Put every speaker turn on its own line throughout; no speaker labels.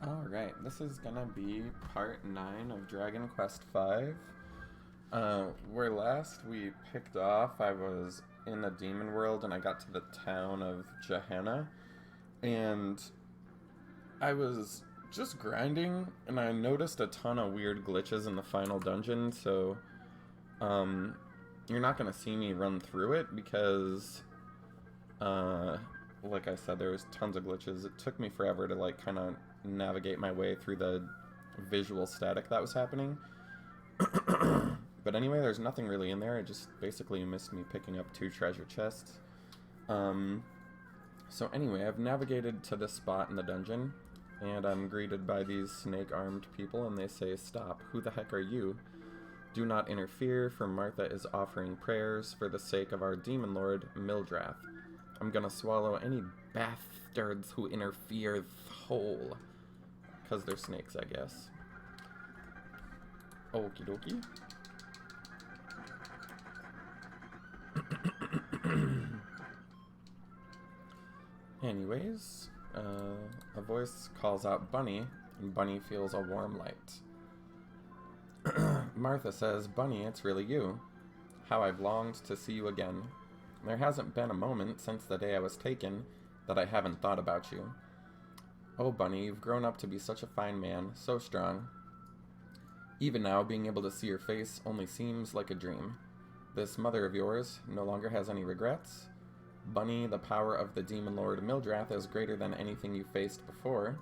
Alright, this is gonna be part 9 of Dragon Quest V. Where last we picked off, I was in the demon world and I got to the town of Gehenna, and I was just grinding and I noticed a ton of weird glitches in the final dungeon, so um, you're not gonna see me run through it because like I said, there was tons of glitches. It took me forever to like kind of navigate my way through the visual static that was happening. But anyway, there's nothing really in there. It just basically missed me picking up 2 treasure chests. So anyway, I've navigated to this spot in the dungeon, and I'm greeted by these snake-armed people, and they say, "Stop, who the heck are you? Do not interfere, for Martha is offering prayers for the sake of our demon lord, Mildrath. I'm gonna swallow any bastards who interfere whole." Because they're snakes, I guess. Okie dokie. Anyways, a voice calls out Bunny, and Bunny feels a warm light. Martha says, "Bunny, it's really you. How I've longed to see you again. There hasn't been a moment since the day I was taken that I haven't thought about you. Oh, Bunny, you've grown up to be such a fine man, so strong. Even now, being able to see your face only seems like a dream. This mother of yours no longer has any regrets? Bunny, the power of the demon lord Mildrath is greater than anything you faced before.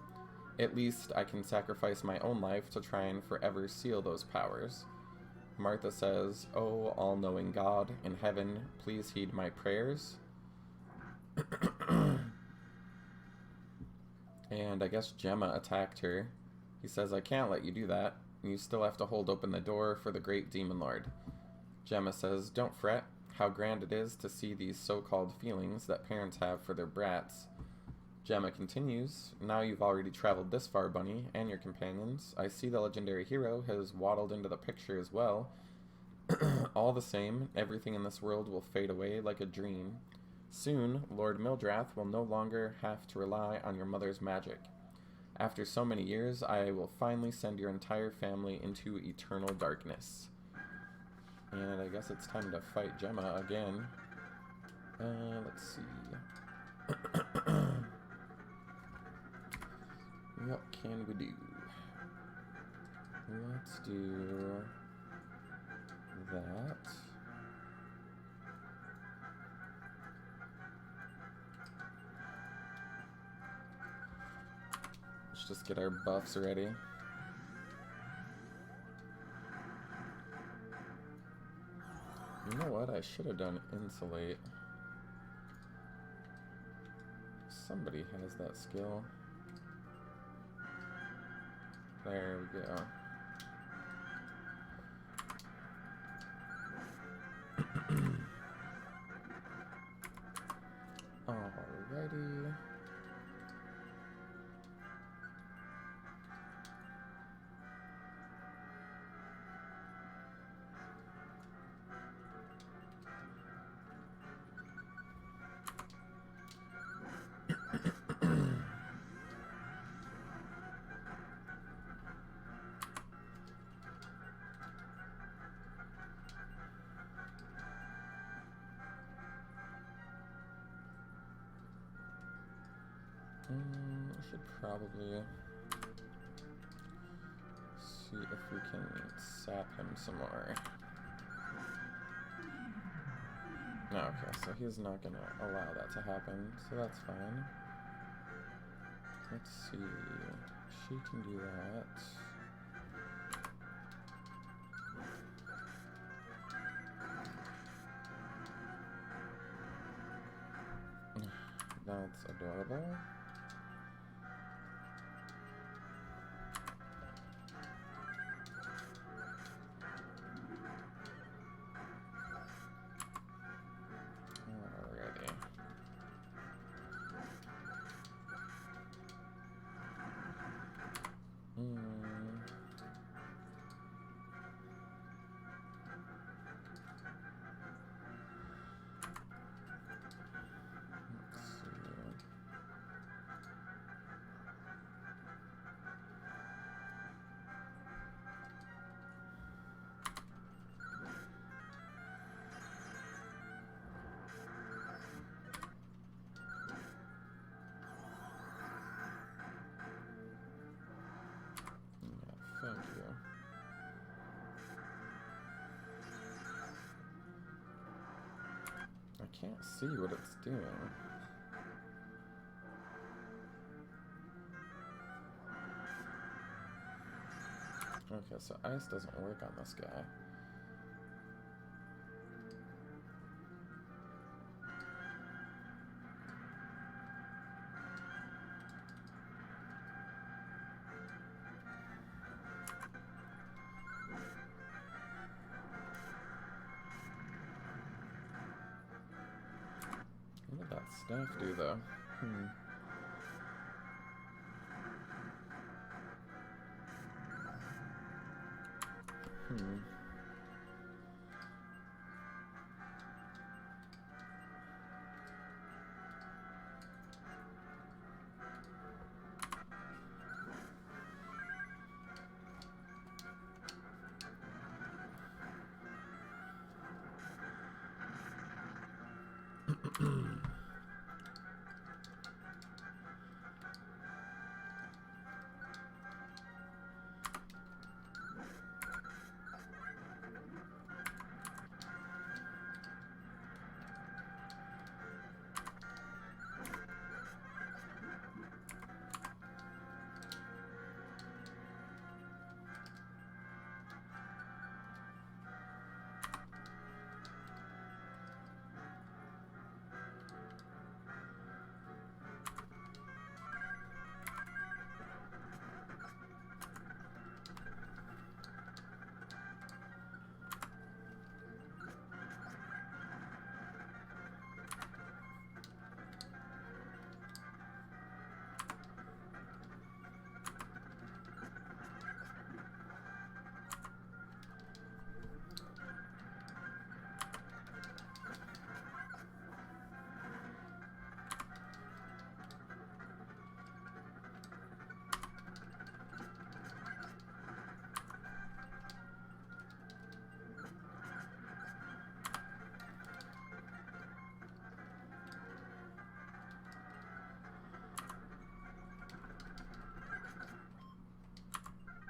At least I can sacrifice my own life to try and forever seal those powers." Martha says, "Oh, all-knowing God in heaven, please heed my prayers." And I guess Gemma attacked her. He says, "I can't let you do that. You still have to hold open the door for the great demon lord." Gemma says, "Don't fret. How grand it is to see these so-called feelings that parents have for their brats." Gemma continues, "Now you've already traveled this far, Bunny, and your companions. I see the legendary hero has waddled into the picture as well. All the same, everything in this world will fade away like a dream. Soon, Lord Mildrath will no longer have to rely on your mother's magic. After so many years, I will finally send your entire family into eternal darkness." And I guess it's time to fight Gemma again. Let's see. What can we do? Let's do that. Let's just get our buffs ready. You know what? I should have done insulate. Somebody has that skill. There we go. Alrighty. I should probably see if we can sap him some more. No, okay, so he's not gonna allow that to happen, so that's fine. Let's see. She can do that. That's adorable. Alrighty. Let's see. can't see what it's doing. Okay, so ice doesn't work on this guy. What did that staff do, though?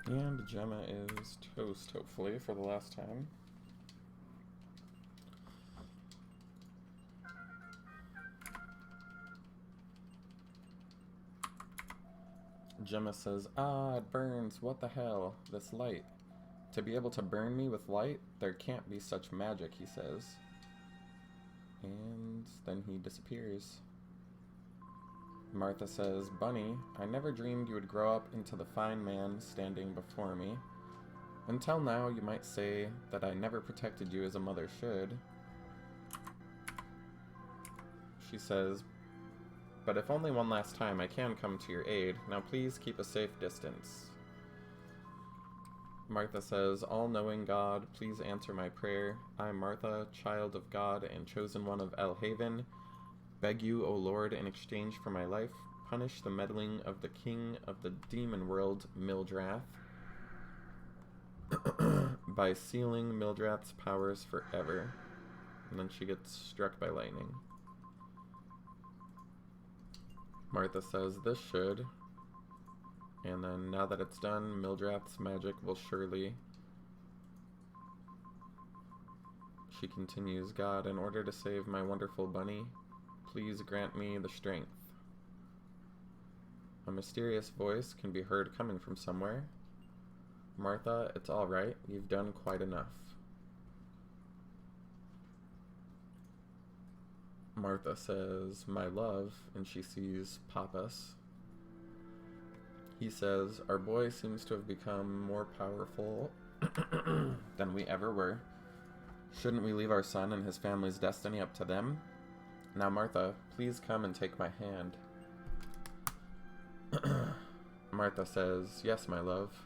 And Gemma is toast, hopefully, for the last time. Gemma says, "Ah, it burns. What the hell? This light. To be able to burn me with light? There can't be such magic," he says. And then he disappears. Martha says, "Bunny, I never dreamed you would grow up into the fine man standing before me. Until now, you might say that I never protected you as a mother should." She says, "But if only one last time, I can come to your aid. Now please keep a safe distance." Martha says, "All-knowing God, please answer my prayer. I, Martha, child of God and chosen one of El Haven, beg you, O Lord, in exchange for my life, punish the meddling of the king of the demon world, Mildrath, by sealing Mildrath's powers forever." And then she gets struck by lightning. Martha says, "This should." And then, now that it's done, Mildrath's magic will surely... She continues, "God, in order to save my wonderful bunny, please grant me the strength." A mysterious voice can be heard coming from somewhere. "Martha, it's all right. You've done quite enough." Martha says, "My love," and she sees Papas. He says, "Our boy seems to have become more powerful than we ever were. Shouldn't we leave our son and his family's destiny up to them? Now, Martha, please come and take my hand." Martha says, "Yes, my love."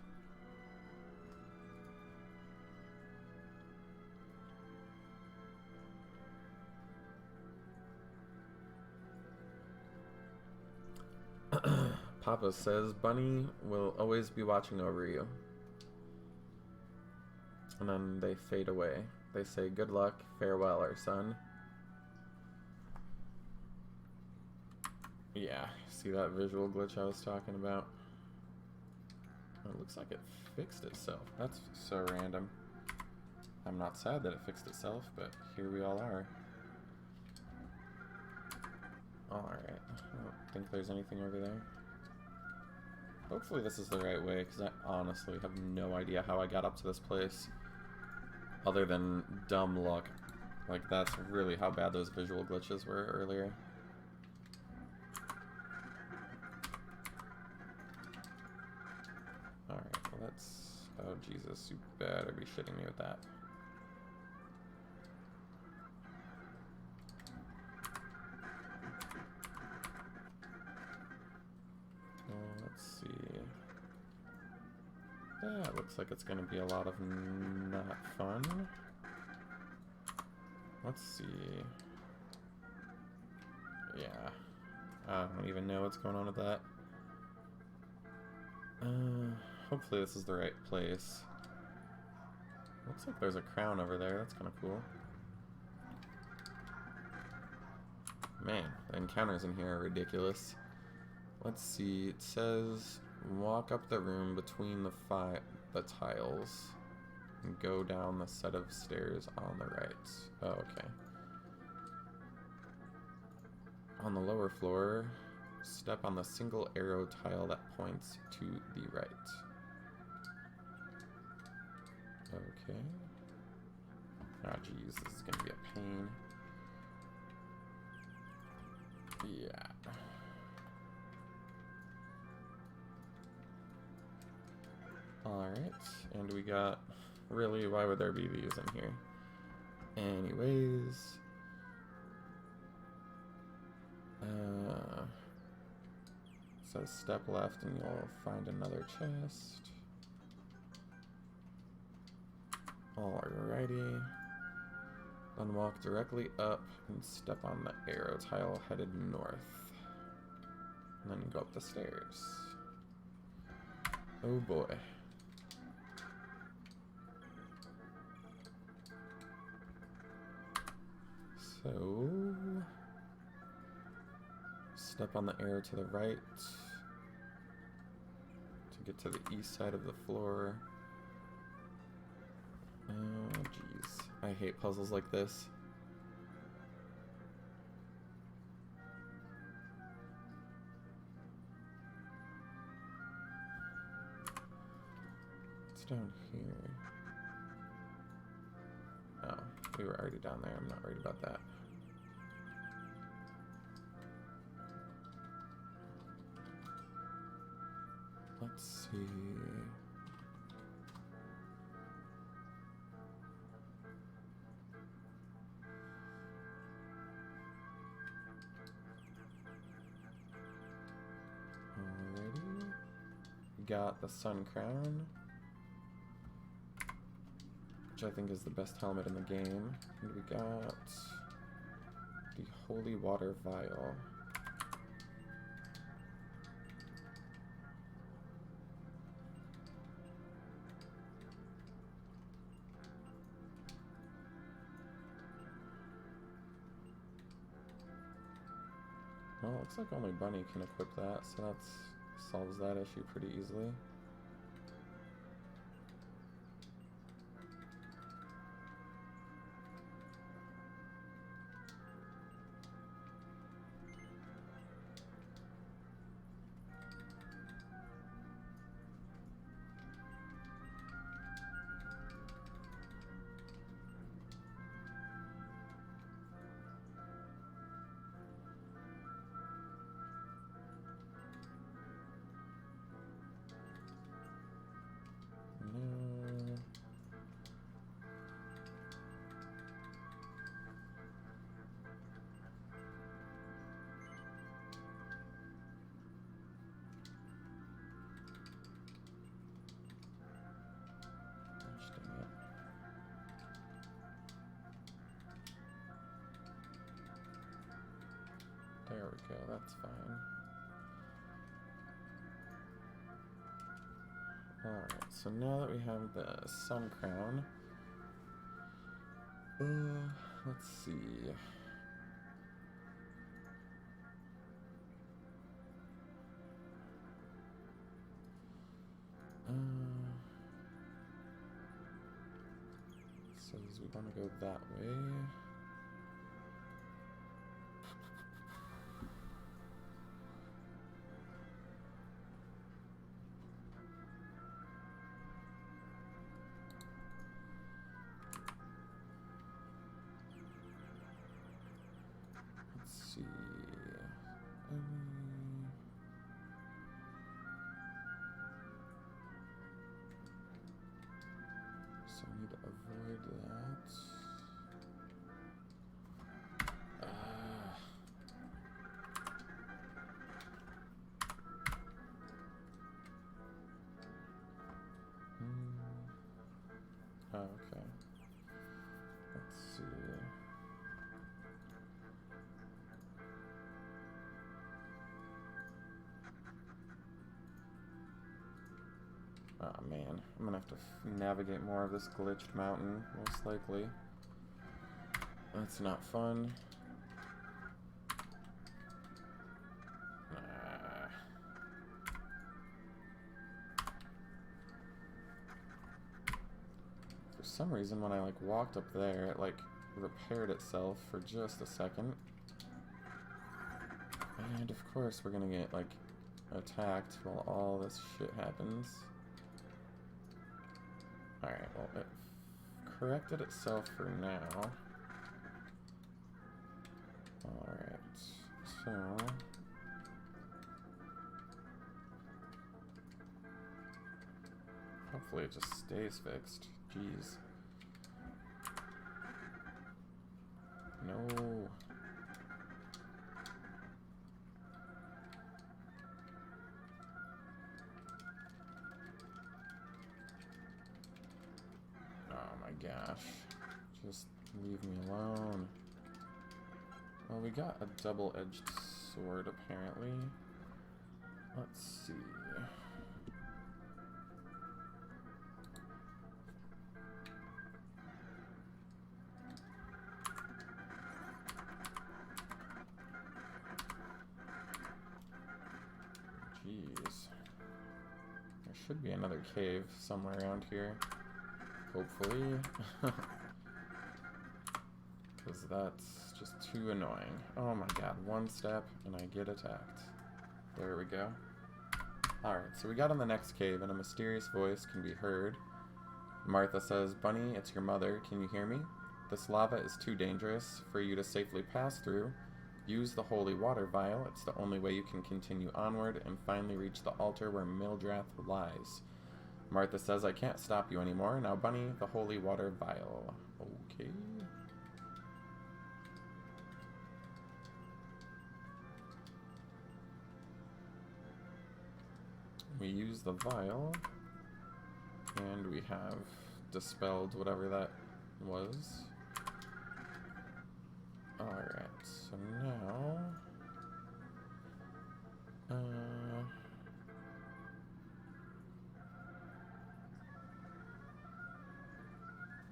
Papa says, "Bunny will always be watching over you." And then they fade away. They say, "Good luck, farewell, our son." Yeah, see that visual glitch I was talking about? Oh, it looks like it fixed itself. That's so random. I'm not sad that it fixed itself, but here we all are. Alright, I don't think there's anything over there. Hopefully this is the right way, because I honestly have no idea how I got up to this place. Other than dumb luck. Like, that's really how bad those visual glitches were earlier. Alright, well let's... Oh, Jesus, you better be shitting me with that. Let's see. That looks like it's going to be a lot of not fun. Let's see. Yeah. I don't even know what's going on with that. Hopefully this is the right place. Looks like there's a crown over there. That's kind of cool. Man, the encounters in here are ridiculous. Let's see. It says walk up the room between the tiles and go down the set of stairs on the right. Oh, okay. On the lower floor, step on the single arrow tile that points to the right. Okay. Oh, geez, this is gonna be a pain. Yeah. Alright, and we got... Really, why would there be these in here? Anyways... says step left and you'll find another chest. Alrighty. Then walk directly up and step on the arrow tile headed north. And then go up the stairs. Oh boy. So... Step on the arrow to the right to get to the east side of the floor. Oh, jeez. I hate puzzles like this. What's down here? Oh, we were already down there. I'm not worried about that. Let's see. Alrighty. We got the Sun Crown, which I think is the best helmet in the game. And we got the Holy Water Vial. Well, it looks like only Bunny can equip that, so that solves that issue pretty easily. There we go, that's fine. Alright, so now that we have the Sun Crown, let's see. Says we want to go that way. Oh, okay. Let's see. Oh man, I'm gonna have to navigate more of this glitched mountain, most likely. That's not fun. For some reason, when I like walked up there, it like repaired itself for just a second. And of course, we're gonna get like attacked while all this shit happens. Alright, well, it corrected itself for now. Alright, so... hopefully it just stays fixed. Jeez. No. Gosh, just leave me alone. Well, we got a double-edged sword, apparently. Let's see. Jeez. There should be another cave somewhere around here. Hopefully. Because that's just too annoying. Oh my god, one step and I get attacked. There we go. Alright, so we got in the next cave and a mysterious voice can be heard. Martha says, "Bunny, it's your mother. Can you hear me? This lava is too dangerous for you to safely pass through. Use the holy water vial. It's the only way you can continue onward and finally reach the altar where Mildrath lies." Martha says, "I can't stop you anymore. Now, Bunny, the holy water vial." Okay. We use the vial, and we have dispelled whatever that was. Alright, so now...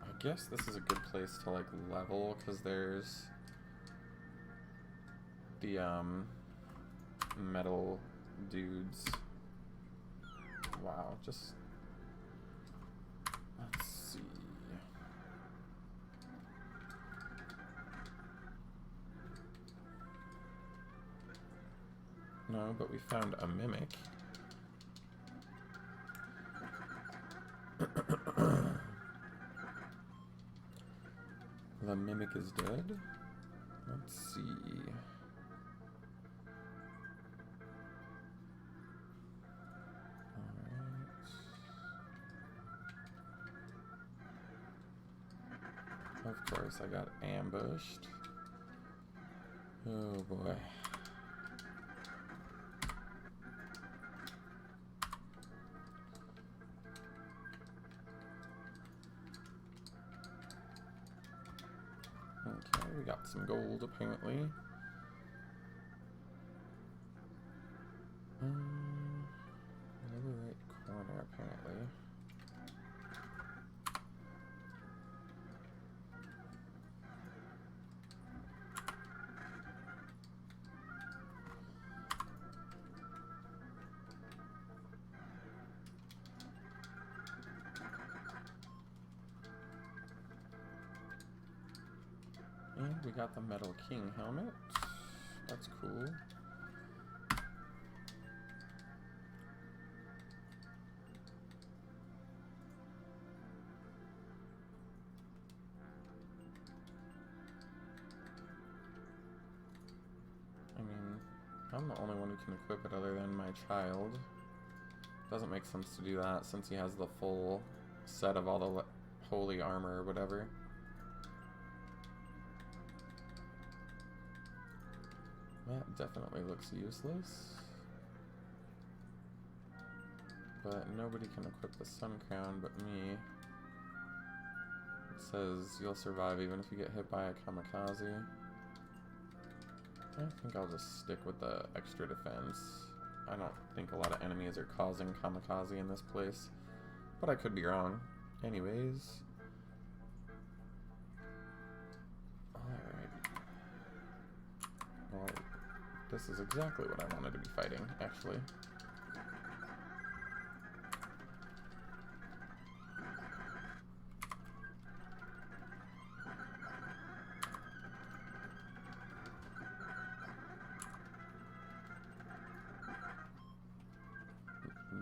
I guess this is a good place to, like, level, because there's the, metal dudes. Wow, just... let's see... No, but we found a mimic. The mimic is dead. Let's see. Alright. Of course, I got ambushed. Oh boy. Okay, we got some gold apparently. Lower right corner apparently. And we got the Metal King helmet. That's cool. I mean, I'm the only one who can equip it other than my child. Doesn't make sense to do that since he has the full set of all the holy armor or whatever. That definitely looks useless. But nobody can equip the Sun Crown but me. says you'll survive even if you get hit by a kamikaze. I think I'll just stick with the extra defense. I don't think a lot of enemies are causing kamikaze in this place, but I could be wrong. Anyways. Alright. Well, this is exactly what I wanted to be fighting, actually.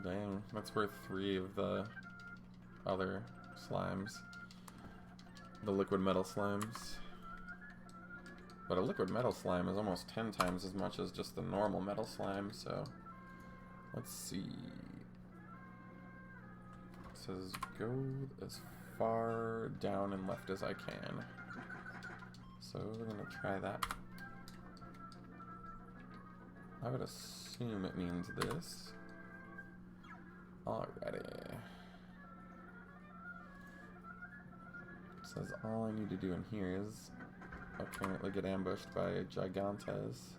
Dang, that's worth 3 of the other slimes. The liquid metal slimes. But a liquid metal slime is almost 10 times as much as just the normal metal slime, so let's see. It says go as far down and left as I can. So we're gonna try that. I would assume it means this. Alrighty. It says all I need to do in here is apparently get ambushed by Gigantes.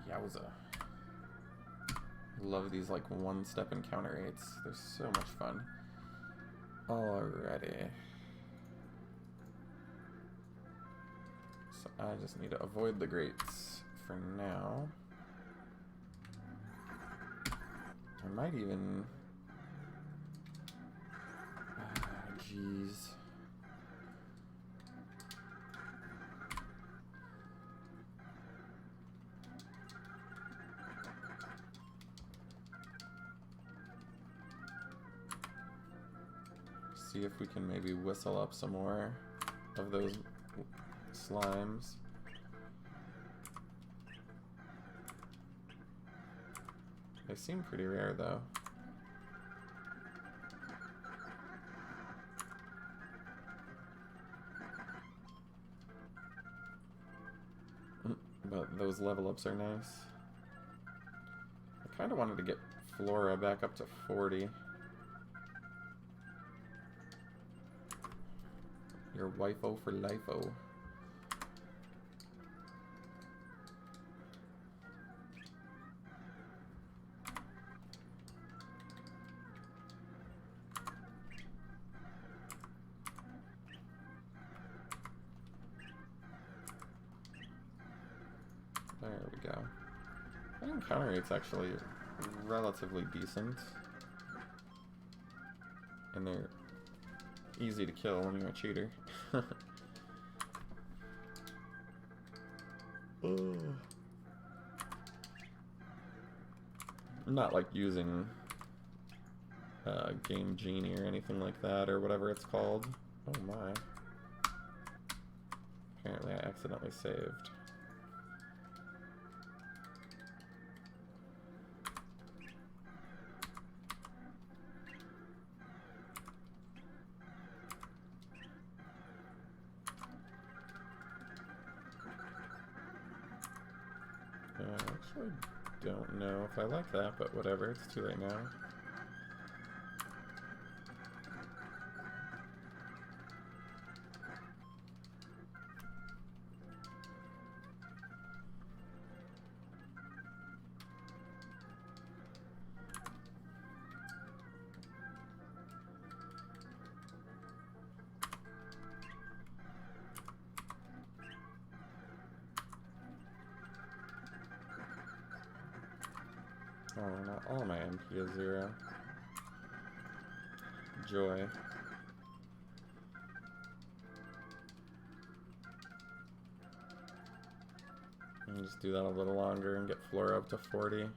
Yowza. Love these like one-step encounter rates. They're so much fun. Alrighty. So I just need to avoid the grates for now. I might even... jeez. See if we can maybe whistle up some more of those slimes. They seem pretty rare, though. But those level ups are nice. I kind of wanted to get Flora back up to 40. Your wifo for lifeo. There we go. That encounter rate's actually relatively decent. And they're easy to kill when you're a cheater. I'm not like using Game Genie or anything like that, or whatever it's called. Oh my. Apparently I accidentally saved. I actually don't know if I like that, but whatever, it's too late now. Oh, not all my MP is 0. Joy. And just do that a little longer and get Flora up to 40.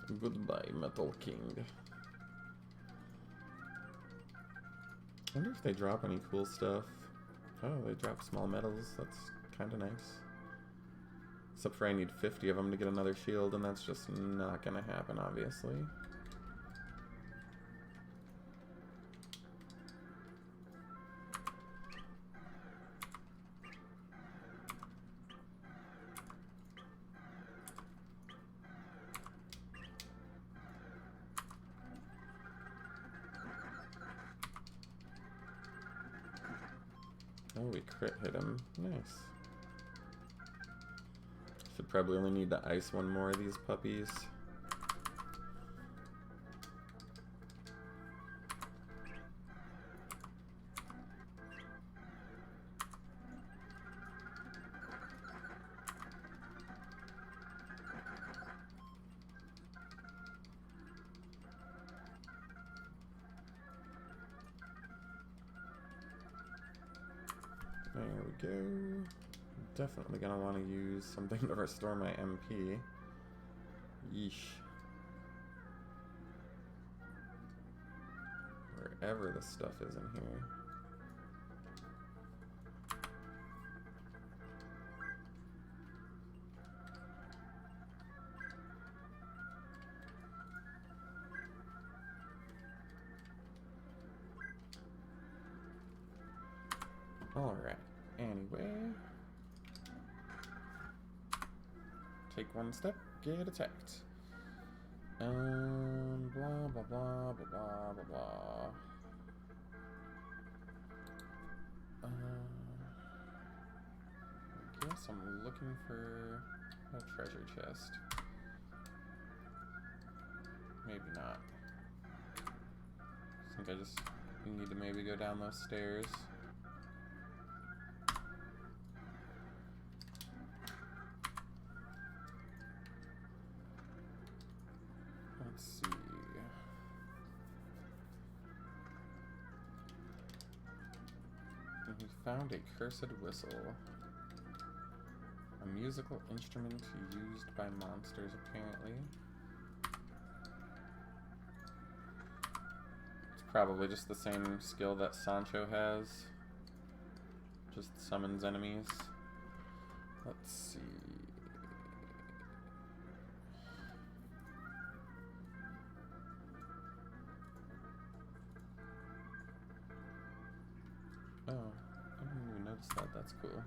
Goodbye, Metal King. I wonder if they drop any cool stuff. Oh, they drop small medals. That's kind of nice. Except for I need 50 of them to get another shield, and that's just not gonna happen, obviously. Oh, we crit hit him. Nice. Should probably only need to ice one more of these puppies. There we go. Definitely gonna want to use something to restore my MP. Yeesh. Wherever the stuff is in here. Alright, anyway. Take one step, get attacked. Blah, blah, blah, blah, blah, blah, blah. I guess I'm looking for a treasure chest. Maybe not. I think I just need to maybe go down those stairs. Let's see. We found a cursed whistle. A musical instrument used by monsters, apparently. It's probably just the same skill that Sancho has. Just summons enemies. Let's see. Oh, I didn't even notice that. That's cool.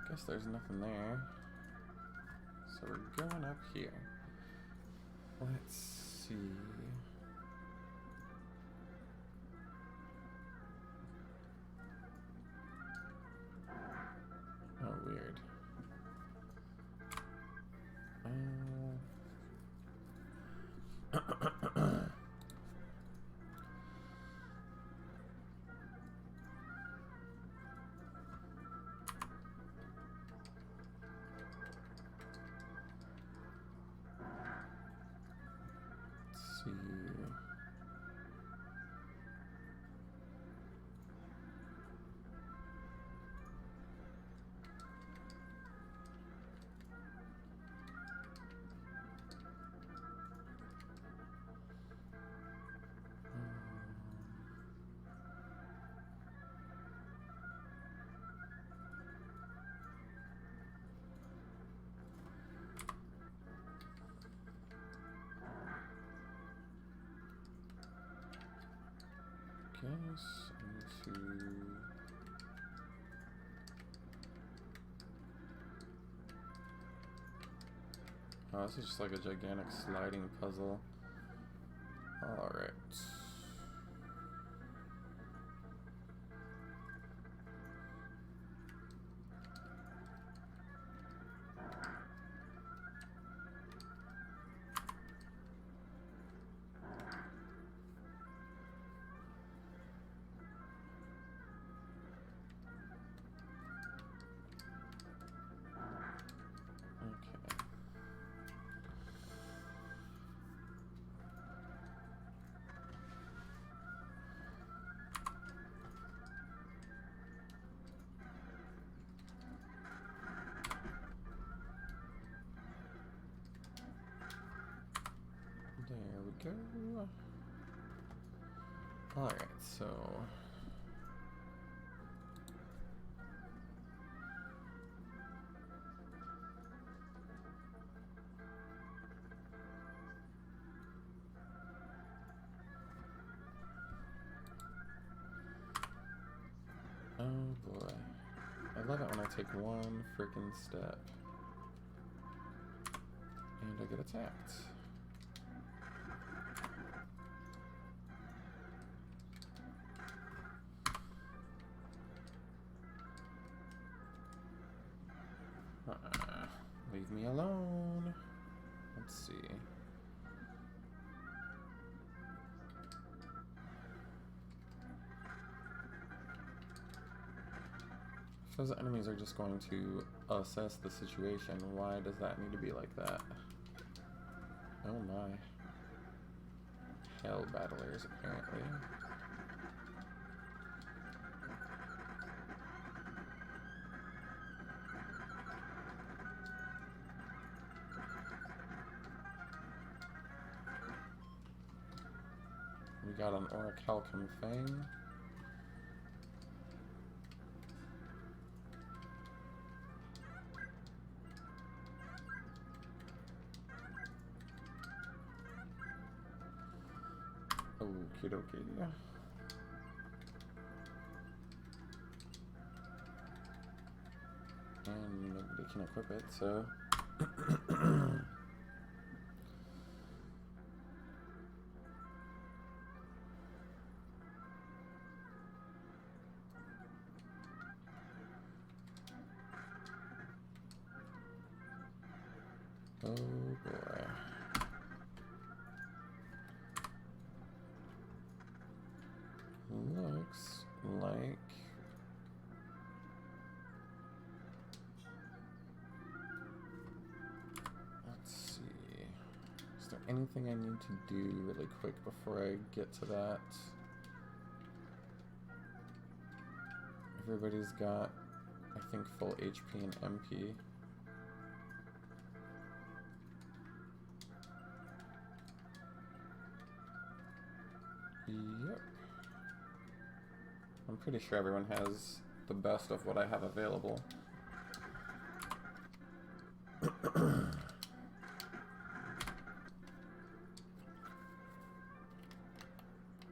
Guess there's nothing there. So we're going up here. Let's see. Oh, weird. Let's see. Guess I need to... Oh, this is just like a gigantic sliding puzzle. Alright. Alright, so... oh boy. I love it when I take one freaking step. And I get attacked. Leave me alone. Let's see. If those enemies are just going to assess the situation, why does that need to be like that? Oh my. Hell battlers, apparently. We got an Orichalcum Fang. Okie dokie. And nobody can equip it, so... oh boy. Looks like... let's see. Is there anything I need to do really quick before I get to that? Everybody's got, I think, full HP and MP. Yep. I'm pretty sure everyone has the best of what I have available.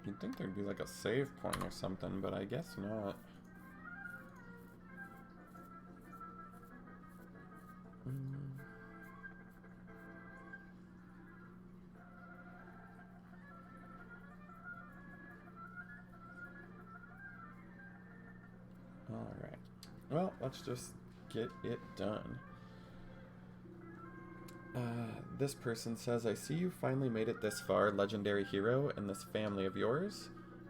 You'd think there'd be like a save point or something, but I guess not. Alright. Well, let's just get it done. This person says, I see you finally made it this far, legendary hero, in this family of yours.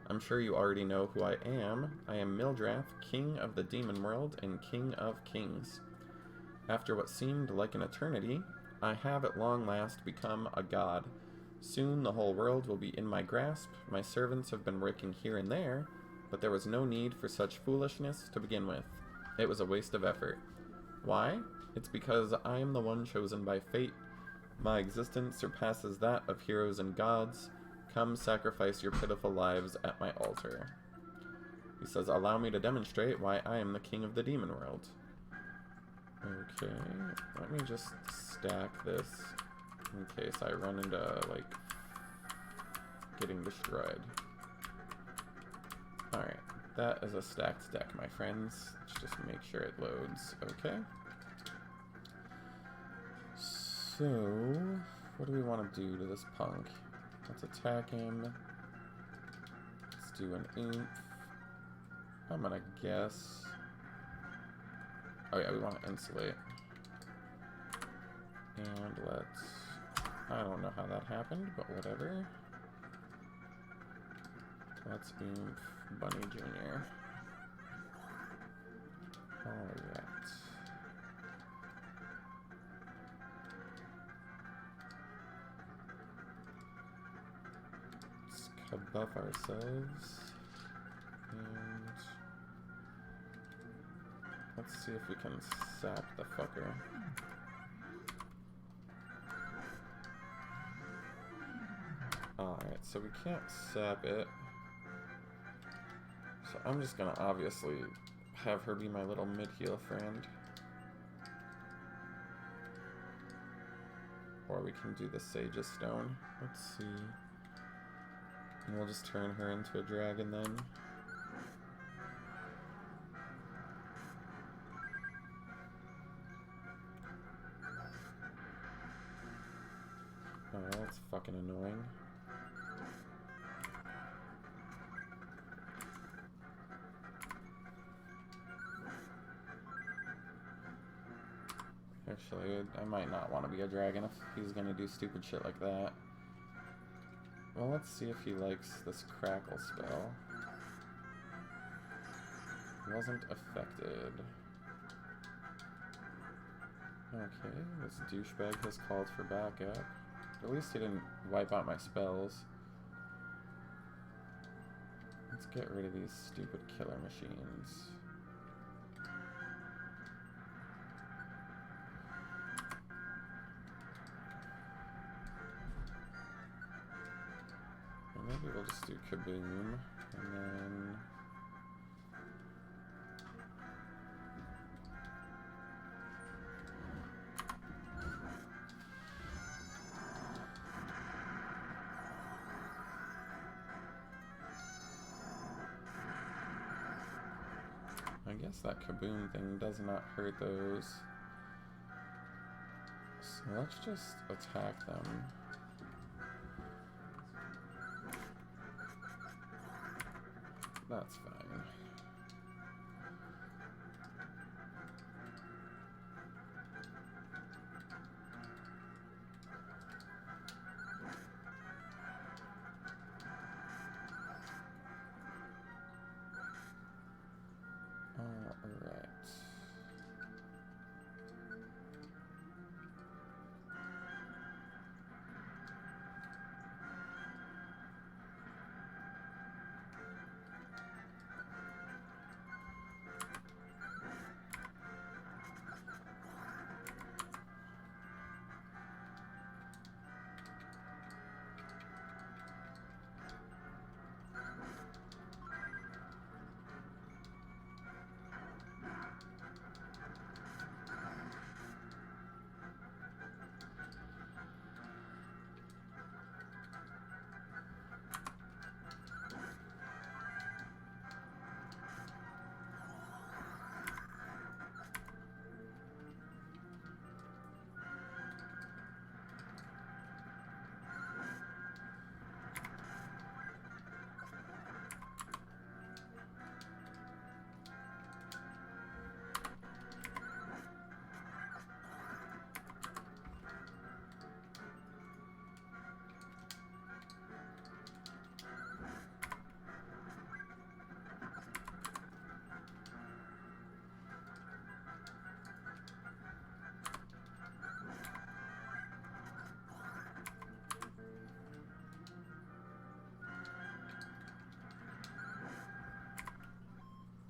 I'm sure you already know who I am. I am Mildrath, king of the demon world and king of kings. After what seemed like an eternity, I have at long last become a god. Soon the whole world will be in my grasp. My servants have been working here and there, but there was no need for such foolishness to begin with. It was a waste of effort. Why? It's because I am the one chosen by fate. My existence surpasses that of heroes and gods. Come sacrifice your pitiful lives at my altar. He says, allow me to demonstrate why I am the king of the demon world. Okay, let me just stack this in case I run into, like, getting destroyed. Alright, that is a stacked deck, my friends. Let's just make sure it loads. Okay. So, what do we want to do to this punk? Let's attack him. Let's do an oomph. I'm gonna guess... oh yeah, we want to insulate. And let's... I don't know how that happened, but whatever. Let's oomph Bunny Jr. Alright. Let's buff ourselves. And let's see if we can sap the fucker. Alright, so we can't sap it. So I'm just gonna obviously have her be my little mid-heal friend. Or we can do the Sage's Stone. Let's see. And we'll just turn her into a dragon then. Oh, that's fucking annoying. Actually, I might not want to be a dragon if he's gonna do stupid shit like that. Well, let's see if he likes this crackle spell. Wasn't affected. Okay, this douchebag has called for backup. At least he didn't wipe out my spells. Let's get rid of these stupid killer machines. And maybe we'll just do Kaboom, and then... I guess that Kaboom thing does not hurt those. So let's just attack them. That's fine. Alright.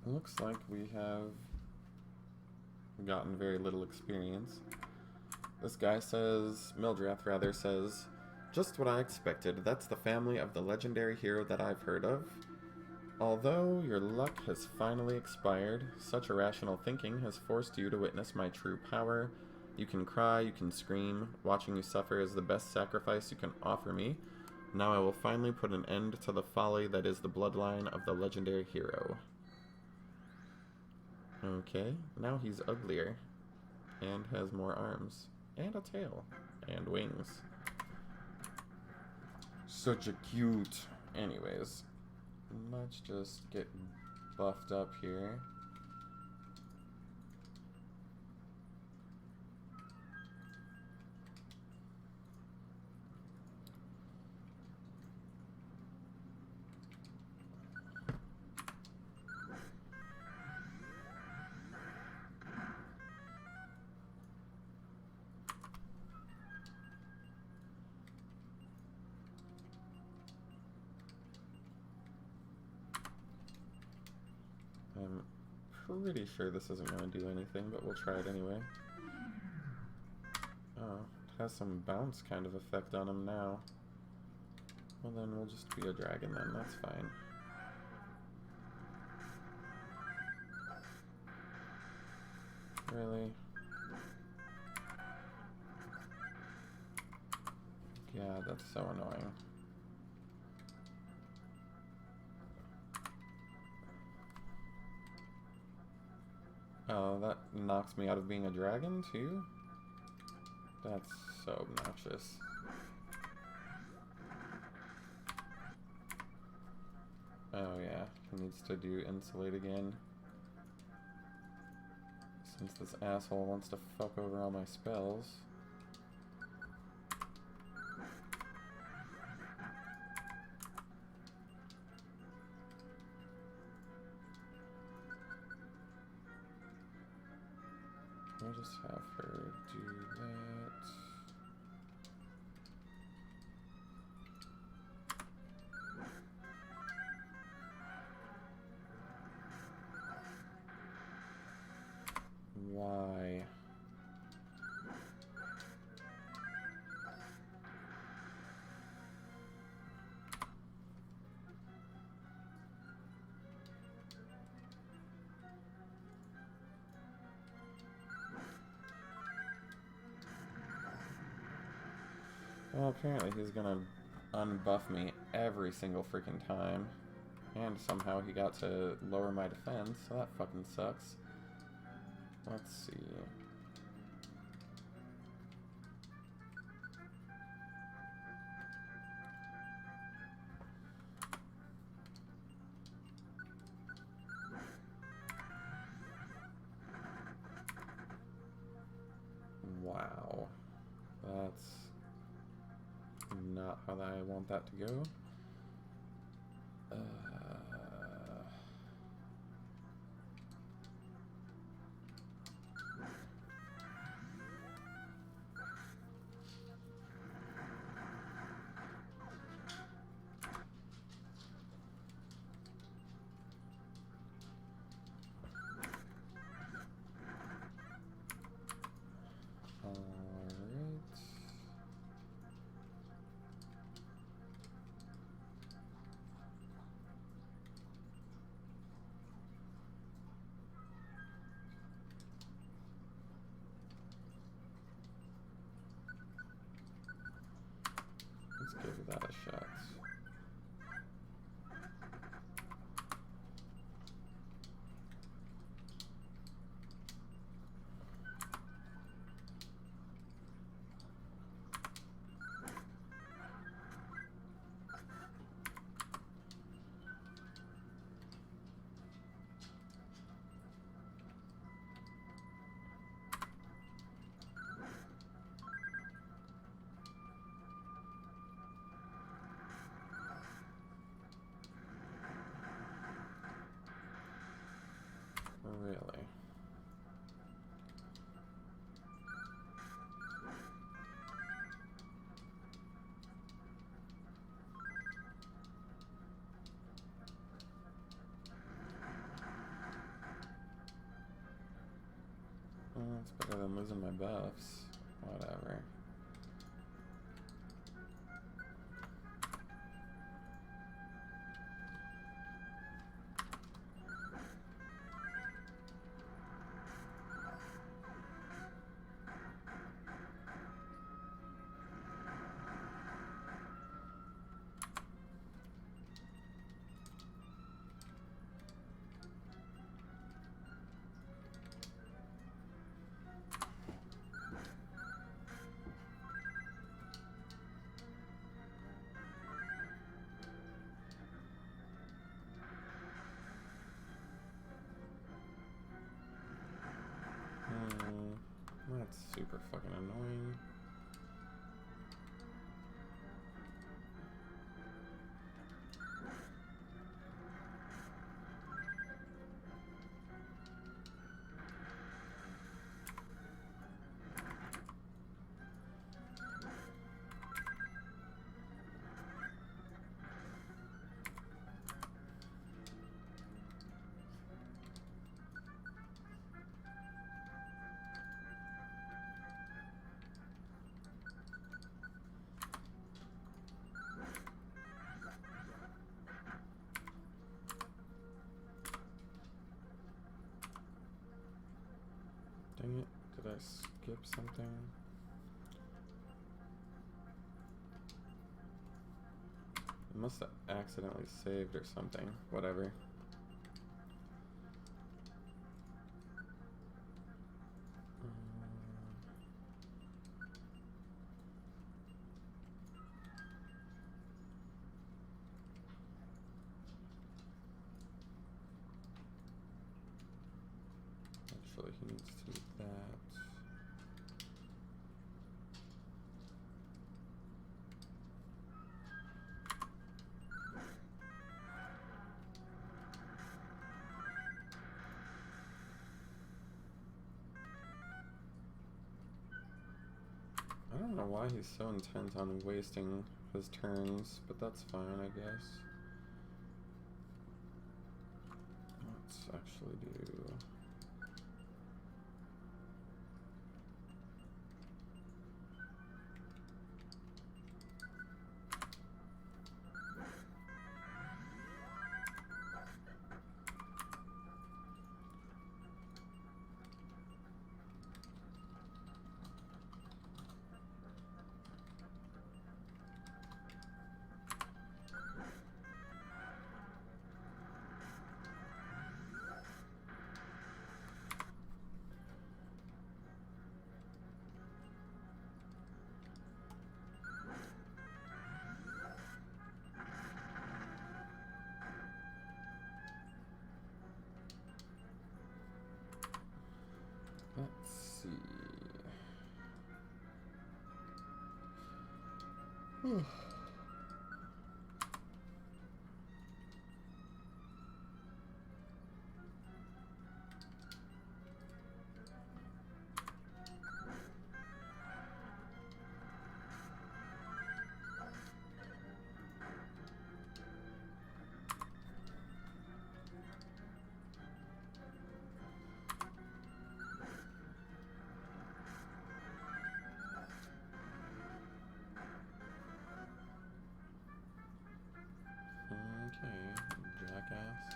Looks like we have gotten very little experience. This guy says, Mildrath rather says, just what I expected. That's the family of the legendary hero that I've heard of. Although your luck has finally expired, such irrational thinking has forced you to witness my true power. You can cry, you can scream. Watching you suffer is the best sacrifice you can offer me. Now I will finally put an end to the folly that is the bloodline of the legendary hero. Okay, now he's uglier, and has more arms, and a tail, and wings. Such a cute... Anyways, let's just get buffed up here. I'm pretty sure this isn't going to do anything, but we'll try it anyway. Oh, it has some bounce kind of effect on him now. Well then we'll just be a dragon then, that's fine. That's so annoying. Oh, that knocks me out of being a dragon, too? That's so obnoxious. Oh yeah, he needs to do insulate again. Since this asshole wants to fuck over all my spells. I'll just have her do that. Why? Well, apparently he's gonna unbuff me every single freaking time. And somehow he got to lower my defense, so that fucking sucks. Let's see. Wow. That's not how I want that to go. Let's give that a shot. Really? Well, it's better than losing my buffs. Whatever. That's super fucking annoying. Dang it, did I skip something? Must have accidentally saved or something. Whatever. Actually, he needs to do that. I don't know why he's so intent on wasting his turns, but that's fine, I guess. Let's actually do... Let's see. Okay, jackass.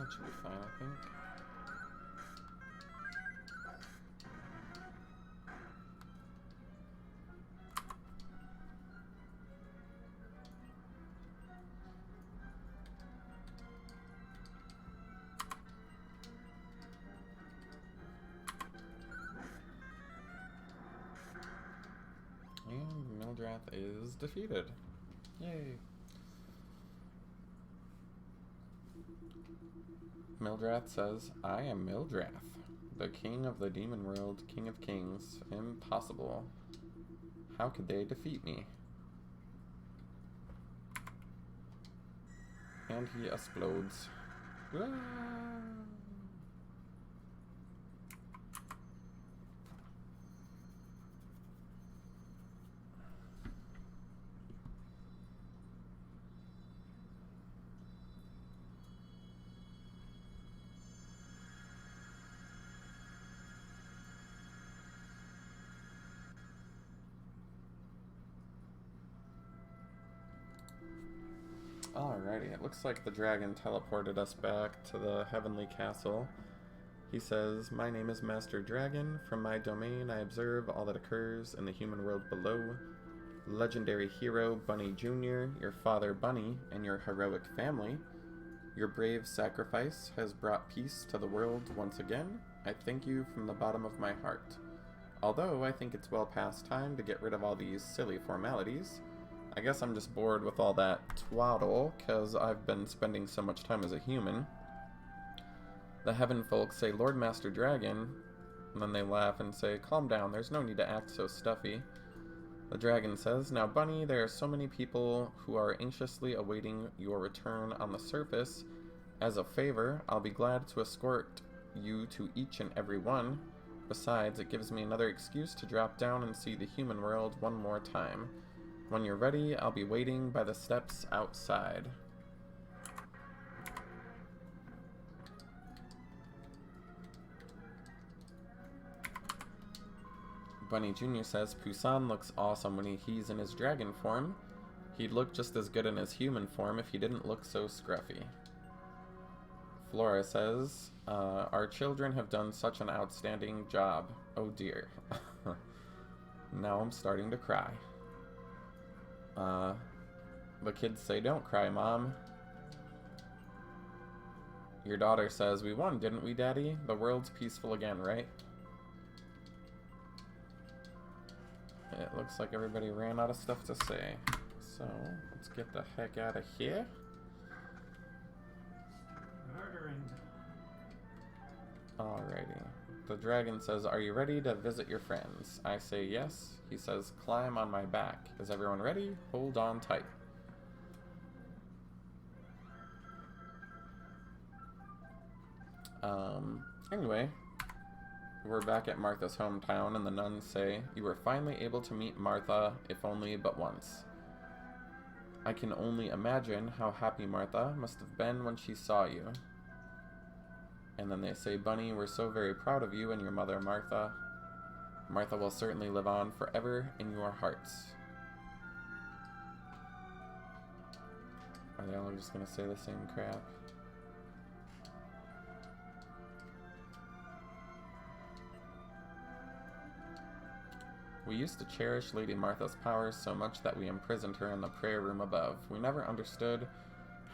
That should be fine, I think. And Mildrath is defeated. Yay. Mildrath says, I am Mildrath, the king of the demon world, king of kings. Impossible. How could they defeat me? And he explodes. Ah! Alrighty, it looks like the dragon teleported us back to the heavenly castle. He says, my name is Master Dragon. From my domain I observe all that occurs in the human world below. Legendary hero Bunny Jr., your father Bunny, and your heroic family. Your brave sacrifice has brought peace to the world once again. I thank you from the bottom of my heart. Although I think it's well past time to get rid of all these silly formalities. I guess I'm just bored with all that twaddle, because I've been spending so much time as a human. The heaven folk say, Lord Master Dragon, and then they laugh and say, calm down, there's no need to act so stuffy. The dragon says, now Bunny, there are so many people who are anxiously awaiting your return on the surface. As a favor, I'll be glad to escort you to each and every one. Besides, it gives me another excuse to drop down and see the human world one more time. When you're ready, I'll be waiting by the steps outside. Bunny Jr. says, Poussin looks awesome when he's in his dragon form. He'd look just as good in his human form if he didn't look so scruffy. Flora says, our children have done such an outstanding job. Oh dear. Now I'm starting to cry. The kids say, don't cry, Mom. Your daughter says, we won, didn't we, Daddy? The world's peaceful again, right? It looks like everybody ran out of stuff to say. So, let's get the heck out of here.
Murdering.
Alrighty. The dragon says, are you ready to visit your friends? I say yes. He says, climb on my back. Is everyone ready? Hold on tight. Anyway, we're back at Martha's hometown, and the nuns say, you were finally able to meet Martha, if only but once. I can only imagine how happy Martha must have been when she saw you. And then they say, Bunny, we're so very proud of you and your mother, Martha. Martha will certainly live on forever in your hearts. Are they all just going to say the same crap? We used to cherish Lady Martha's powers so much that we imprisoned her in the prayer room above. We never understood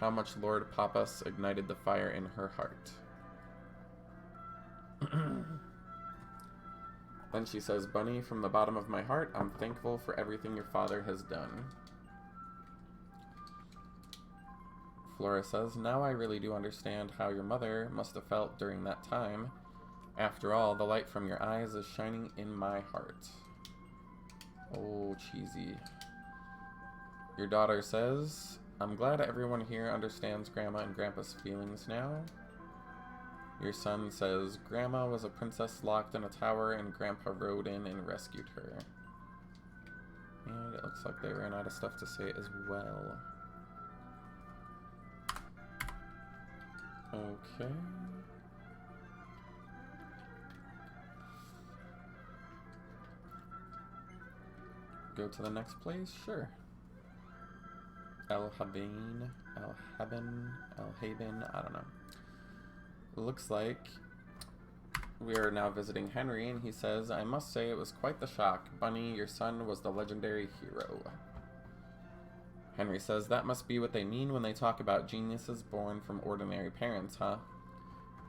how much Lord Papas ignited the fire in her heart. Then she says, Bunny, from the bottom of my heart, I'm thankful for everything your father has done. Flora says, now I really do understand how your mother must have felt during that time. After all, the light from your eyes is shining in my heart. Oh, cheesy. Your daughter says, I'm glad everyone here understands Grandma and Grandpa's feelings now. Your son says, Grandma was a princess locked in a tower and Grandpa rode in and rescued her. And it looks like they ran out of stuff to say as well. Okay. Go to the next place? Sure. El Haven, I don't know. Looks like we are now visiting Henry, and he says, I must say it was quite the shock. Bunny, your son was the legendary hero. Henry says, that must be what they mean when they talk about geniuses born from ordinary parents, huh?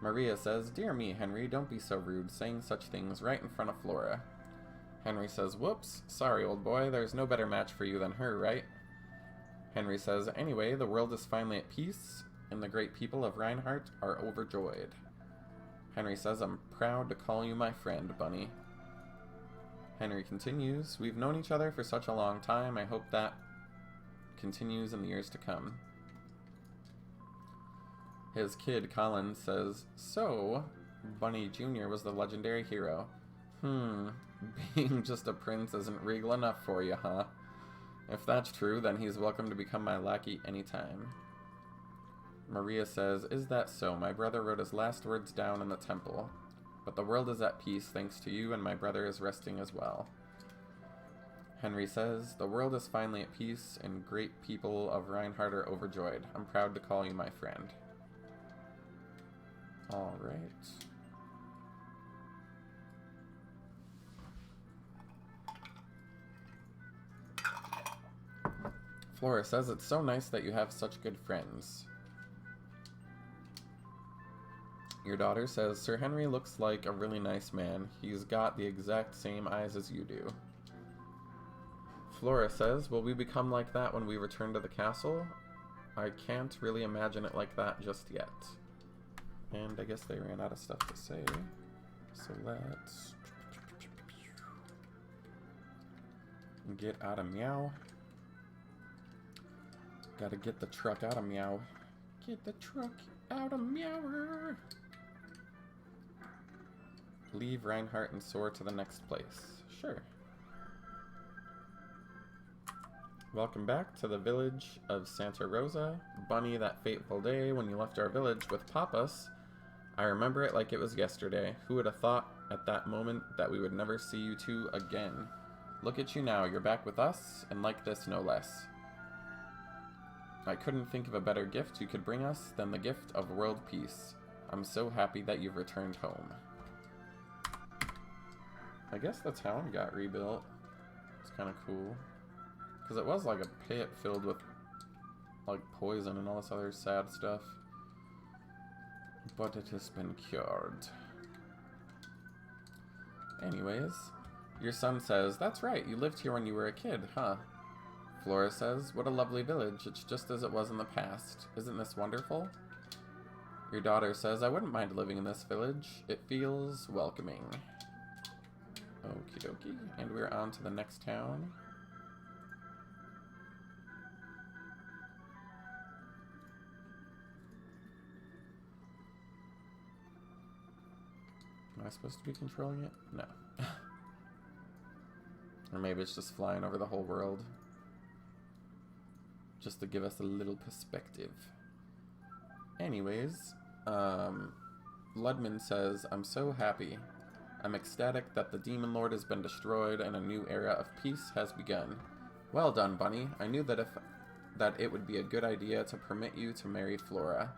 Maria says, dear me, Henry, don't be so rude, saying such things right in front of Flora. Henry says, whoops, sorry, old boy, there's no better match for you than her, right? Henry says, anyway, the world is finally at peace, and the great people of Reinhardt are overjoyed. Henry says, I'm proud to call you my friend, Bunny. Henry continues, we've known each other for such a long time, I hope that continues in the years to come. His kid, Colin, says, so, Bunny Jr. was the legendary hero. Being just a prince isn't regal enough for you, huh? If that's true, then he's welcome to become my lackey anytime. Maria says, is that so? My brother wrote his last words down in the temple. But the world is at peace thanks to you, and my brother is resting as well. Henry says, the world is finally at peace, and great people of Reinhardt are overjoyed. I'm proud to call you my friend. Alright. Flora says, it's so nice that you have such good friends. Your daughter says, Sir Henry looks like a really nice man. He's got the exact same eyes as you do. Flora says, will we become like that when we return to the castle? I can't really imagine it like that just yet. And I guess they ran out of stuff to say. So let's get out of Meow. Gotta get the truck out of Meow. Get the truck out of Meower. Leave Reinhardt and soar to the next place. Sure. Welcome back to the village of Santa Rosa. Bunny, that fateful day when you left our village with Papas, I remember it like it was yesterday. Who would have thought at that moment that we would never see you two again? Look at you now, you're back with us, and like this no less. I couldn't think of a better gift you could bring us than the gift of world peace. I'm so happy that you've returned home. I guess the town got rebuilt. It's kind of cool. Because it was like a pit filled with like poison and all this other sad stuff. But it has been cured. Anyways, your son says, that's right, you lived here when you were a kid, huh? Flora says, what a lovely village, it's just as it was in the past. Isn't this wonderful? Your daughter says, I wouldn't mind living in this village. It feels welcoming. Okie dokie, and we're on to the next town. Am I supposed to be controlling it? No. Or maybe it's just flying over the whole world. Just to give us a little perspective. Anyways, Ludman says, I'm so happy. I'm ecstatic that the Demon Lord has been destroyed and a new era of peace has begun. Well done, Bunny. I knew that it would be a good idea to permit you to marry Flora.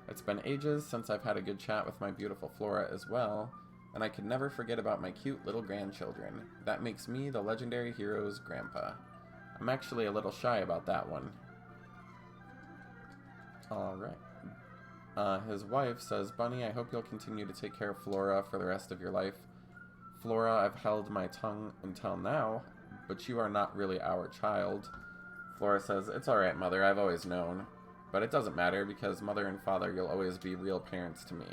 It's been ages since I've had a good chat with my beautiful Flora as well, and I could never forget about my cute little grandchildren. That makes me the legendary hero's grandpa. I'm actually a little shy about that one. Alright. His wife says, Bunny, I hope you'll continue to take care of Flora for the rest of your life. Flora, I've held my tongue until now, but you are not really our child. Flora says, it's alright, Mother, I've always known. But it doesn't matter, because Mother and Father, you'll always be real parents to me.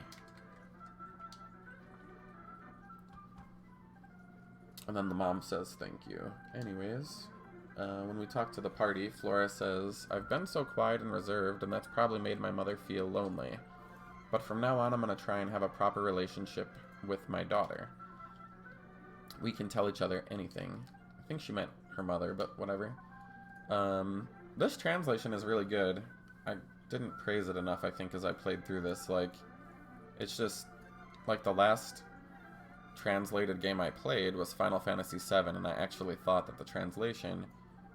And then the mom says, thank you. Anyways, when we talk to the party, Flora says, I've been so quiet and reserved, and that's probably made my mother feel lonely. But from now on, I'm going to try and have a proper relationship with my daughter. We can tell each other anything. I think she meant her mother, but whatever. This translation is really good. I didn't praise it enough, I think, as I played through this. Like, it's just, like, the last translated game I played was Final Fantasy VII, and I actually thought that the translation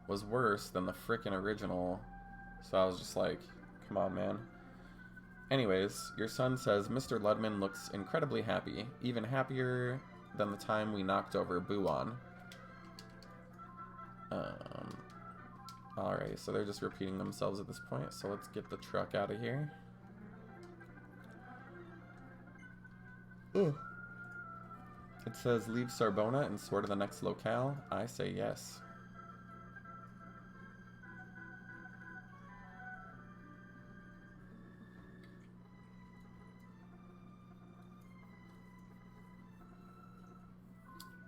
was worse than the frickin' original. So I was just like, come on, man. Anyways, your son says Mr. Ludman looks incredibly happy, even happier than the time we knocked over Buon. Alright, so they're just repeating themselves at this point, so let's get the truck out of here. Ugh. It says leave Sarbona and soar to the next locale. I say yes.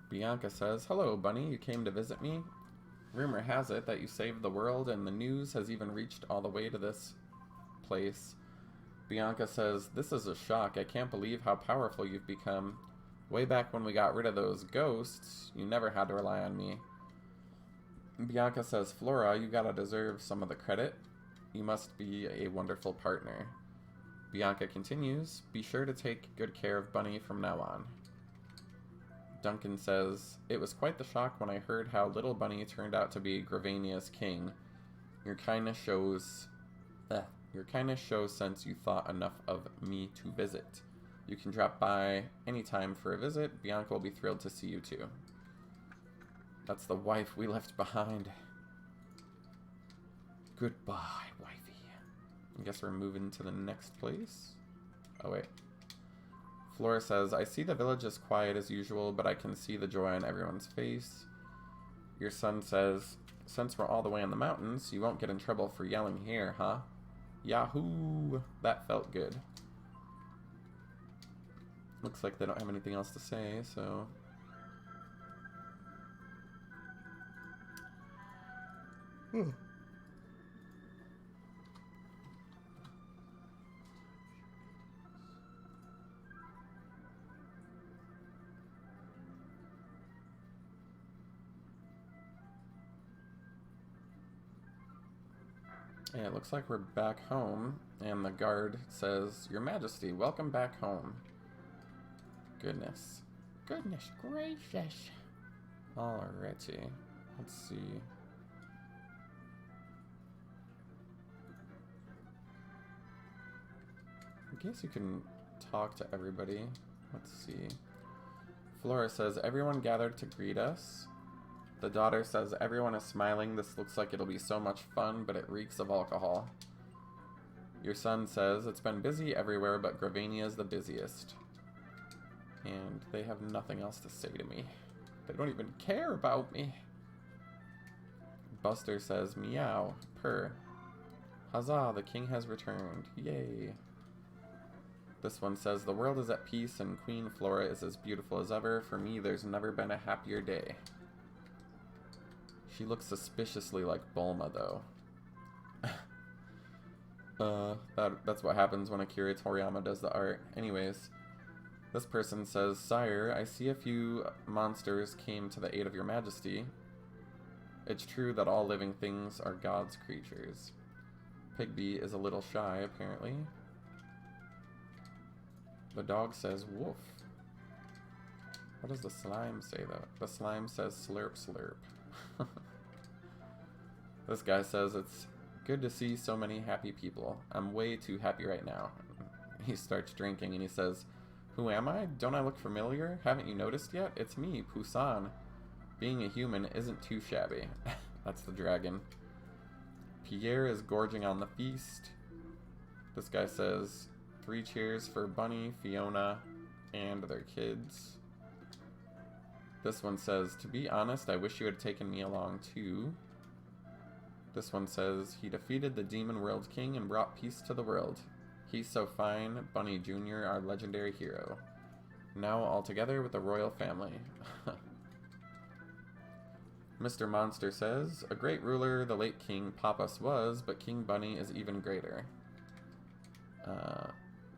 Bianca says, hello, Bunny, you came to visit me? Rumor has it that you saved the world, and the news has even reached all the way to this place. Bianca says, this is a shock. I can't believe how powerful you've become. Way back when we got rid of those ghosts, you never had to rely on me. Bianca says, Flora, you gotta deserve some of the credit. You must be a wonderful partner. Bianca continues, be sure to take good care of Bunny from now on. Duncan says, it was quite the shock when I heard how little Bunny turned out to be Gravania's king. Your kindness shows since you thought enough of me to visit. You can drop by anytime for a visit. Bianca will be thrilled to see you too. That's the wife we left behind. Goodbye, wifey. I guess we're moving to the next place. Oh, wait. Flora says, I see the village is quiet as usual, but I can see the joy on everyone's face. Your son says, since we're all the way in the mountains, you won't get in trouble for yelling here, huh? Yahoo! That felt good. Looks like they don't have anything else to say, so... Yeah, it looks like we're back home, and the guard says, Your Majesty, welcome back home. Goodness. Goodness gracious. Alrighty. Let's see. I guess you can talk to everybody. Let's see. Flora says, everyone gathered to greet us. The daughter says, everyone is smiling. This looks like it'll be so much fun, but it reeks of alcohol. Your son says, it's been busy everywhere, but Gravania is the busiest. And they have nothing else to say to me. They don't even care about me. Buster says, meow, purr. Huzzah, the king has returned. Yay. This one says, the world is at peace and Queen Flora is as beautiful as ever. For me, there's never been a happier day. She looks suspiciously like Bulma, though. That's what happens when Akira Toriyama does the art. Anyways, this person says, Sire, I see a few monsters came to the aid of your majesty. It's true that all living things are God's creatures. Pigby is a little shy, apparently. The dog says, woof. What does the slime say, though? The slime says, slurp, slurp. This guy says, it's good to see so many happy people. I'm way too happy right now. He starts drinking and he says, who am I? Don't I look familiar? Haven't you noticed yet? It's me, Poussin. Being a human isn't too shabby. That's the dragon. Pierre is gorging on the feast. This guy says, 3 cheers for Bunny, Fiona, and their kids. This one says, to be honest, I wish you had taken me along too. This one says, he defeated the Demon World King and brought peace to the world. He's so fine, Bunny Jr., our legendary hero. Now all together with the royal family. Mr. Monster says, a great ruler the late King Papas was, but King Bunny is even greater.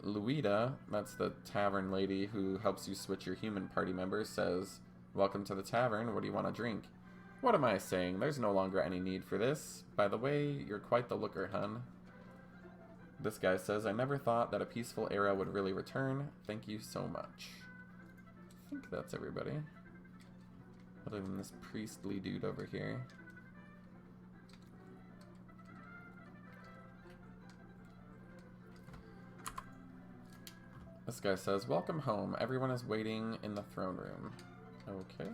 Luida, that's the tavern lady who helps you switch your human party members, says, welcome to the tavern, what do you want to drink? What am I saying? There's no longer any need for this. By the way, you're quite the looker, hun. This guy says, I never thought that a peaceful era would really return. Thank you so much. I think that's everybody. Other than this priestly dude over here. This guy says, welcome home. Everyone is waiting in the throne room. Okay.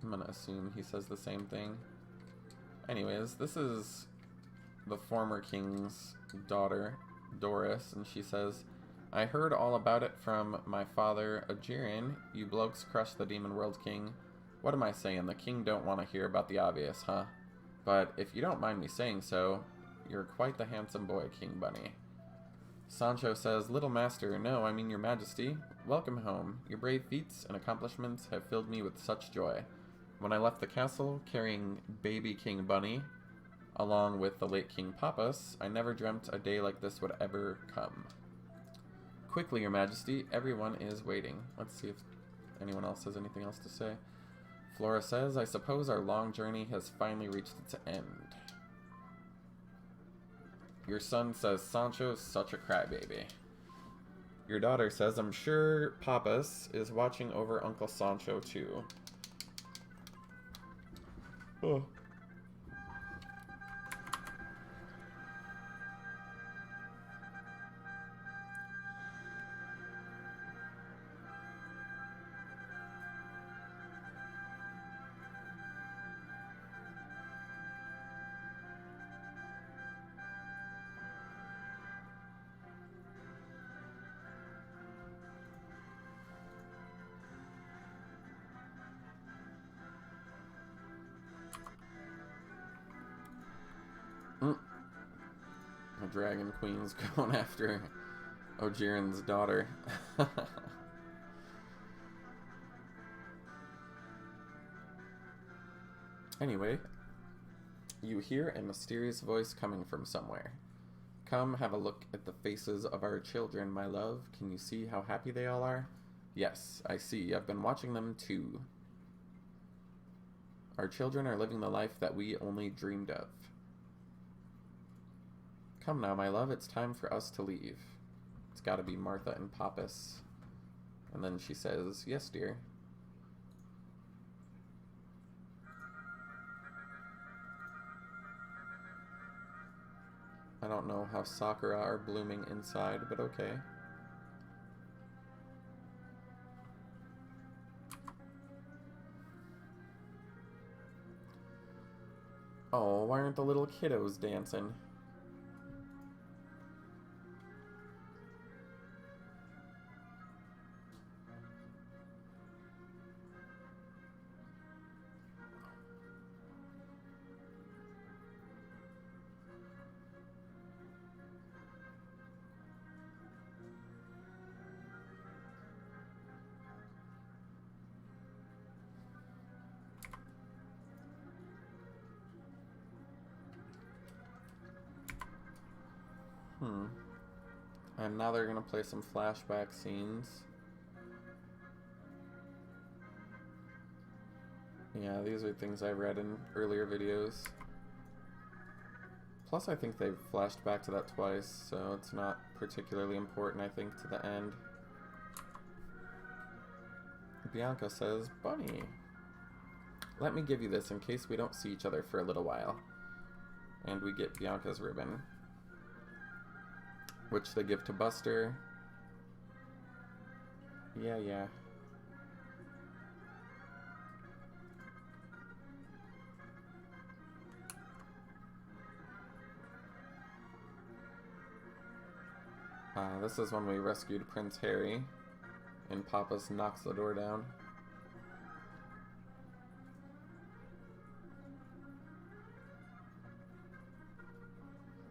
I'm gonna assume he says the same thing. Anyways, this is the former king's daughter, Doris, and she says, I heard all about it from my father, Ajirin. You blokes crushed the Demon World King. What am I saying? The king don't want to hear about the obvious, huh? But if you don't mind me saying so, you're quite the handsome boy, King Bunny. Sancho says, Little master, no, I mean your majesty. Welcome home. Your brave feats and accomplishments have filled me with such joy. When I left the castle carrying baby King Bunny, along with the late King Papas, I never dreamt a day like this would ever come. Quickly, your majesty, everyone is waiting. Let's see if anyone else has anything else to say. Flora says, I suppose our long journey has finally reached its end. Your son says, Sancho's such a crybaby. Your daughter says, I'm sure Papas is watching over Uncle Sancho too. Oh. The Dragon Queen's going after Ojirin's daughter. Anyway, you hear a mysterious voice coming from somewhere. Come have a look at the faces of our children, my love. Can you see how happy they all are? Yes, I see. I've been watching them too. Our children are living the life that we only dreamed of. Come now, my love, it's time for us to leave. It's gotta be Martha and Papas. And then she says, yes, dear. I don't know how Sakura are blooming inside, but okay. Oh, why aren't the little kiddos dancing? And now they're gonna play some flashback scenes. Yeah, these are things I read in earlier videos. Plus, I think they've flashed back to that twice, so it's not particularly important, I think, to the end. Bianca says, Bunny, let me give you this in case we don't see each other for a little while. And we get Bianca's ribbon, which they give to Buster. Yeah. This is when we rescued Prince Harry, and Papas knocks the door down.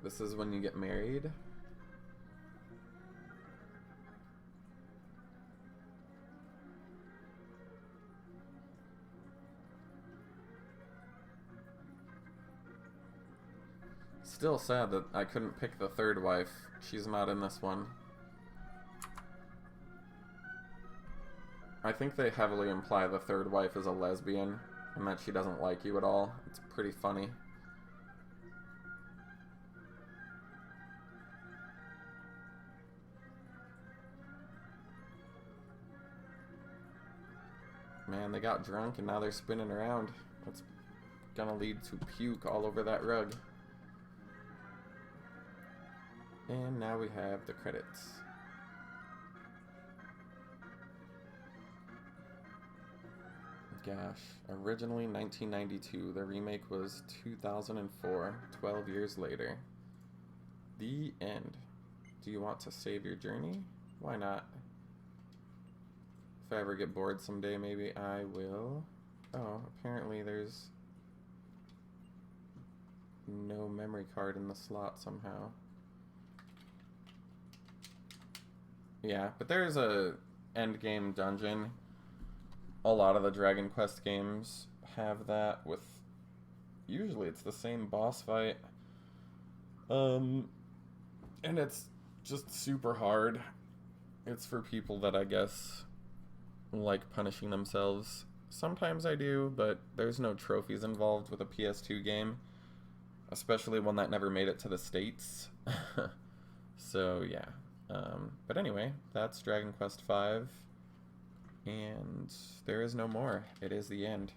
This is when you get married. Still sad that I couldn't pick the third wife. She's not in this one. I think they heavily imply the third wife is a lesbian and that she doesn't like you at all. It's pretty funny. Man, they got drunk and now they're spinning around. That's gonna lead to puke all over that rug. And now we have the credits. Gosh, originally 1992, the remake was 2004, 12 years later. The end. Do you want to save your journey? Why not? If I ever get bored someday, maybe I will. Oh, apparently there's no memory card in the slot somehow. Yeah, but there's a end game dungeon. A lot of the Dragon Quest games have that with, usually it's the same boss fight. And it's just super hard. It's for people that I guess like punishing themselves. Sometimes I do, but there's no trophies involved with a PS2 game, especially one that never made it to the States. So yeah. But anyway, that's Dragon Quest V. And there is no more. It is the end.